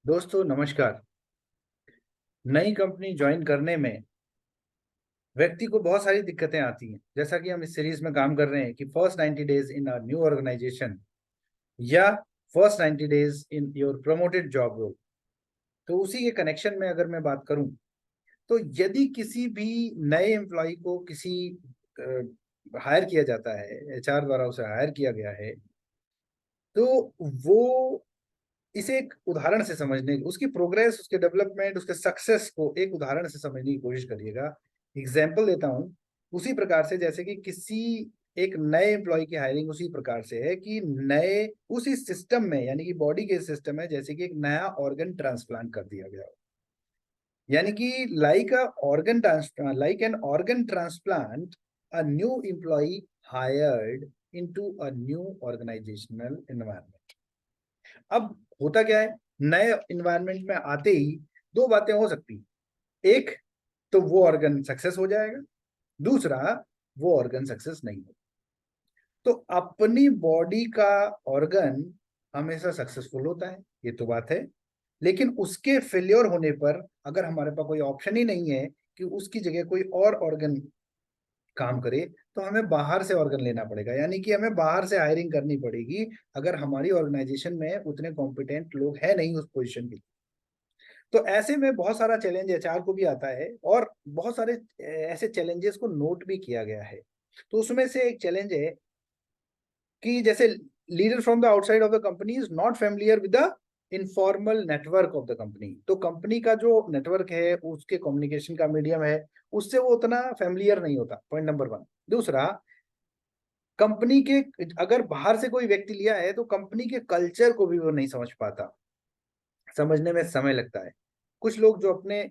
दोस्तों नमस्कार। नई कंपनी ज्वाइन करने में व्यक्ति को बहुत सारी दिक्कतें आती हैं। जैसा कि हम इस सीरीज में काम कर रहे हैं कि first 90 days in a new organisation या first 90 days in your promoted job role. तो उसी के कनेक्शन में अगर मैं बात करूं, तो यदि किसी भी नए एम्प्लॉय को किसी हायर किया जाता है, एचआर द्वारा उसे हायर किया गया है, तो वो इसे एक उदाहरण से समझने, उसकी प्रोग्रेस, उसके डेवलपमेंट, उसके सक्सेस को एक उदाहरण से समझने की कोशिश करिएगा। एग्जाम्पल देता हूं, उसी प्रकार से जैसे कि किसी एक नए एम्प्लॉय की हायरिंग उसी प्रकार से है कि नए उसी सिस्टम में, यानी कि बॉडी के सिस्टम है, जैसे कि एक नया ऑर्गन ट्रांसप्लांट कर दिया गया हो। यानी कि like an organ transplant, a new employee hired into a new organisational environment. अब होता क्या है, नए इन्वायरमेंट में आते ही दो बातें हो सकती। एक, तो वो ऑर्गन सक्सेस हो जाएगा। दूसरा, वो ऑर्गन सक्सेस नहीं हो। तो अपनी बॉडी का ऑर्गन हमेशा सक्सेसफुल होता है, ये तो बात है। लेकिन उसके फेल्योर होने पर अगर हमारे पास कोई ऑप्शन ही नहीं है कि उसकी जगह कोई और ऑर्गन काम करे, तो हमें बाहर से ऑर्गन लेना पड़ेगा, यानी कि हमें बाहर से हायरिंग करनी पड़ेगी अगर हमारी ऑर्गेनाइजेशन में उतने कॉम्पिटेंट लोग हैं नहीं उस पोजीशन के लिए। तो ऐसे में बहुत सारा चैलेंज एचआर को भी आता है, और बहुत सारे ऐसे चैलेंजेस को नोट भी किया गया है। तो उसमें से एक चैलेंज है कि जैसे leader from the outside of the company is not familiar with the informal network of the company. तो कंपनी का जो नेटवर्क है, उसके कम्युनिकेशन का मीडियम है, उससे वो उतना फेमिलियर नहीं होता, पॉइंट नंबर वन। दूसरा, कंपनी के अगर बाहर से कोई व्यक्ति लिया है तो कंपनी के कल्चर को भी वो नहीं समझ पाता, समझने में समय लगता है। कुछ लोग जो अपने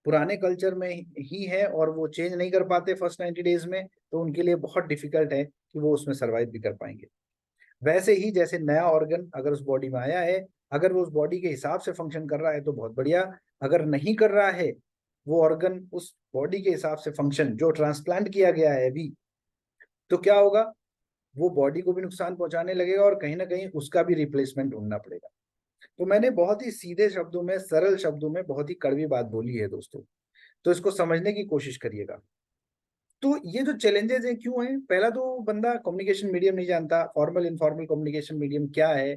पुराने कल्चर में ही है और वो चेंज नहीं कर पाते फर्स्ट 90 डेज में, तो उनके लिए बहुत डिफिकल्ट है कि वो उसमें सरवाइव भी कर पाएंगे। वैसे ही जैसे नया ऑर्गन अगर उस बॉडी में आया है, अगर वो उस बॉडी के हिसाब से फंक्शन कर रहा है तो बहुत बढ़िया। अगर नहीं कर रहा है वो ऑर्गन उस बॉडी के हिसाब से फंक्शन जो ट्रांसप्लांट किया गया है अभी, तो क्या होगा, वो बॉडी को भी नुकसान पहुंचाने लगेगा और कहीं ना कहीं उसका भी रिप्लेसमेंट ढूंढना पड़ेगा। तो मैंने बहुत ही सीधे शब्दों में, सरल शब्दों में बहुत ही कड़वी बात बोली है दोस्तों, तो इसको समझने की कोशिश करिएगा। तो ये जो चैलेंजेस हैं क्यों हैं, पहला तो बंदा कम्युनिकेशन मीडियम नहीं जानता, फॉर्मल इनफॉर्मल कम्युनिकेशन मीडियम क्या है,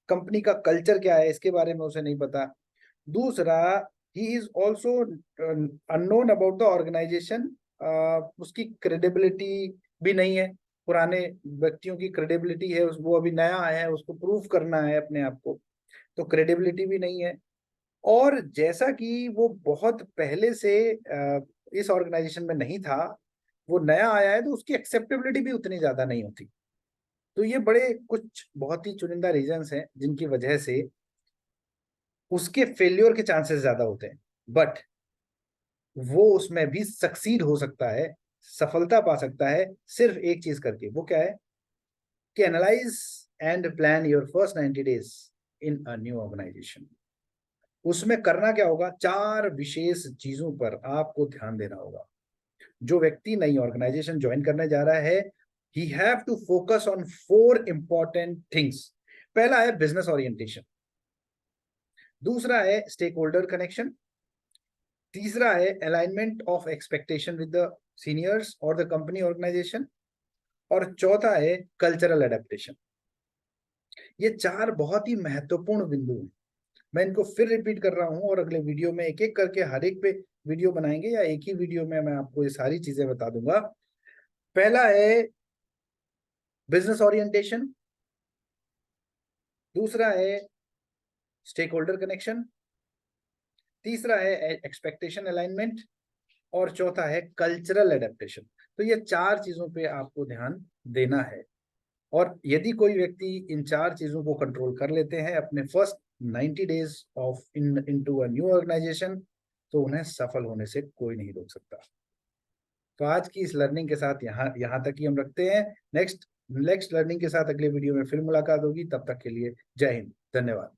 कंपनी का कल्चर क्या है, इसके बारे में उसे नहीं पता। दूसरा, he is also unknown about the organisation, उसकी क्रेडिबिलिटी भी नहीं है। पुराने व्यक्तियों की क्रेडिबिलिटी है, वो अभी नया आया है, उसको प्रूव करना है अपने आप को, तो क्रेडिबिलिटी भी नहीं है। और जैसा कि वो बहुत पहले से इस ऑर्गेनाइजेशन में नहीं था, वो नया आया है, तो उसकी एक्सेप्टेबिलिटी भी उतनी ज्यादा नहीं होती। तो ये बड़े कुछ बहुत ही चुनिंदा रीजंस हैं जिनकी वजह से उसके फेल्योर के चांसेस ज्यादा होते हैं। बट वो उसमें भी सक्सीड हो सकता है, सफलता पा सकता है, सिर्फ एक चीज करके। वो क्या है कि analyse and plan your first 90 days in a new organisation. उसमें करना क्या होगा, चार विशेष चीजों पर आपको ध्यान देना होगा। जो व्यक्ति नई ऑर्गेनाइजेशन ज्वाइन करने जा रहा है, he have to focus on four important things. पहला है बिजनेस ओरिएंटेशन। दूसरा है स्टेक होल्डर कनेक्शन। तीसरा है alignment of expectation with the seniors और द कंपनी ऑर्गेनाइजेशन। और चौथा है कल्चरल एडेप्टेशन। ये चार बहुत ही महत्वपूर्ण बिंदु हैं। मैं इनको फिर रिपीट कर रहा हूं, और अगले वीडियो में एक एक करके हर एक पे वीडियो बनाएंगे, या एक ही वीडियो में मैं आपको ये सारी चीजें बता दूंगा। पहला है बिजनेस ओरिएंटेशन। दूसरा है स्टेक होल्डर कनेक्शन। तीसरा है एक्सपेक्टेशन अलाइनमेंट। और चौथा है कल्चरल एडेप्टेशन। तो ये चार चीजों पे आपको ध्यान देना है। और यदि कोई व्यक्ति इन चार चीजों को कंट्रोल कर लेते हैं अपने first 90 days of into a new organisation, तो उन्हें सफल होने से कोई नहीं रोक सकता। तो आज की इस लर्निंग के साथ यहाँ तक ही हम रखते हैं। नेक्स्ट नेक्स्ट लर्निंग के साथ अगले वीडियो में फिर मुलाकात होगी। तब तक के लिए जय हिंद, धन्यवाद।